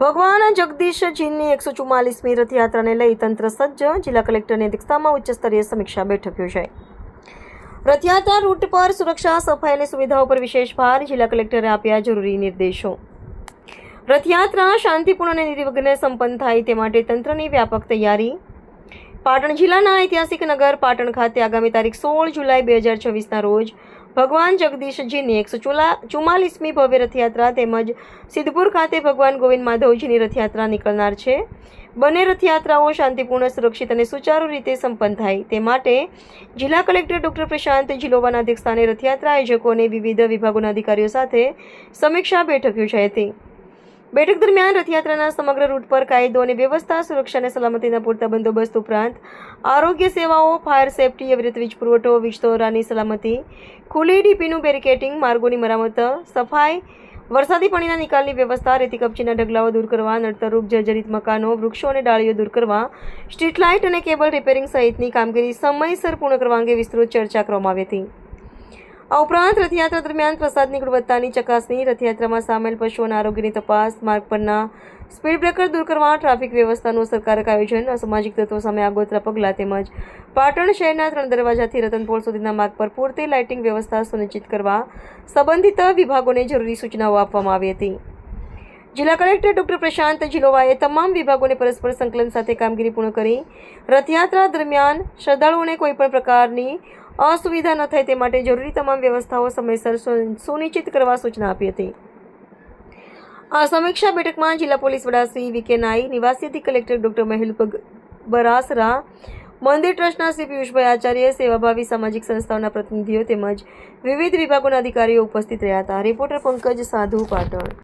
ભગવાન જગદીશજીની 144મી રથયાત્રાને લઈ તંત્ર સજ્જ. જિલ્લા કલેક્ટરની અધ્યક્ષતામાં ઉચ્ચ સ્તરીય સમીક્ષા બેઠક યોજાઈ. રથયાત્રા રૂટ પર સુરક્ષા, સફાઈ અને સુવિધાઓ પર વિશેષ ભાર. જિલ્લા કલેક્ટરે આપ્યા જરૂરી નિર્દેશો. રથયાત્રા શાંતિપૂર્ણ અને નિર્વિઘ્ને સંપન્ન થાય તે માટે તંત્રની વ્યાપક તૈયારી. પાટણ જિલ્લાના ઐતિહાસિક નગર પાટણ ખાતે આગામી તારીખ 16 જુલાઈ 2026ના રોજ ભગવાન જગદીશજીની 144મી ભવ્ય રથયાત્રા તેમજ સિદ્ધપુર ખાતે ભગવાન ગોવિંદ માધવજીની રથયાત્રા નીકળનાર છે. બંને રથયાત્રાઓ શાંતિપૂર્ણ, સુરક્ષિત અને સુચારુ રીતે સંપન્ન થાય તે માટે જિલ્લા કલેક્ટર ડોક્ટર પ્રશાંત જીલોવાના અધ્યક્ષસ્થાને રથયાત્રા આયોજકો અને વિવિધ વિભાગોના અધિકારીઓ સાથે સમીક્ષા બેઠક યોજાઈ હતી. બેઠક દરમિયાન રથયાત્રાના સમગ્ર રૂટ પર કાયદો અને વ્યવસ્થા, સુરક્ષા અને સલામતીના પૂરતા બંદોબસ્ત ઉપરાંત આરોગ્ય સેવાઓ, ફાયર સેફટી, અવિરત વીજ પુરવઠો, વીજ દોરાની સલામતી, ખુલ્લી ડીપીનું બેરિકેટિંગ, માર્ગોની મરામત, સફાઈ, વરસાદી પાણીના નિકાલની વ્યવસ્થા, રેતી કપચીના ઢગલાઓ દૂર કરવા, નડતરરૂપ જર્જરિત મકાનો, વૃક્ષો અને ડાળીઓ દૂર કરવા, સ્ટ્રીટ લાઇટ અને કેબલ રિપેરિંગ સહિતની કામગીરી સમયસર પૂર્ણ કરવા અંગે વિસ્તૃત ચર્ચા કરવામાં આવી હતી. આ ઉપરાંત રથયાત્રા દરમિયાન પ્રસાદની ગુણવત્તાની ચકાસણી, રથયાત્રામાં સામેલ પશુઓના આરોગ્યની તપાસ, માર્ગ પરના સ્પીડ બ્રેકર દૂર કરવા, ટ્રાફિક વ્યવસ્થાનું અસરકારક આયોજન, અસામાજિક તત્વો સામે આગોતરા પગલાં તેમજ પાટણ શહેરના 3 દરવાજાથી રતનપોળ સુધીના માર્ગ પર પૂરતી લાઇટિંગ વ્યવસ્થા સુનિશ્ચિત કરવા સંબંધિત વિભાગોને જરૂરી સૂચનાઓ આપવામાં આવી હતી. જિલ્લા કલેક્ટર ડોક્ટર પ્રશાંત જીલોવાએ તમામ વિભાગોને પરસ્પર સંકલન સાથે કામગીરી પૂર્ણ કરી રથયાત્રા દરમિયાન શ્રદ્ધાળુઓને કોઈપણ પ્રકારની અસુવિધા ન થાય તે માટે જરૂરી તમામ વ્યવસ્થાઓ સમયસર સુનિશ્ચિત કરવા સૂચના આપી હતી. આ સમીક્ષા બેઠકમાં જિલ્લા પોલીસ વડા શ્રી વી.કે. નાઈ, નિવાસી અધિક કલેક્ટર ડોક્ટર મેહુલ બરાસરા, મંદિર ટ્રસ્ટના શ્રી પિયુષભાઈ આચાર્ય, સેવાભાવી સામાજિક સંસ્થાઓના પ્રતિનિધિઓ તેમજ વિવિધ વિભાગોના અધિકારીઓ ઉપસ્થિત રહ્યા હતા. રિપોર્ટર પંકજ સાધુ, પાટણ.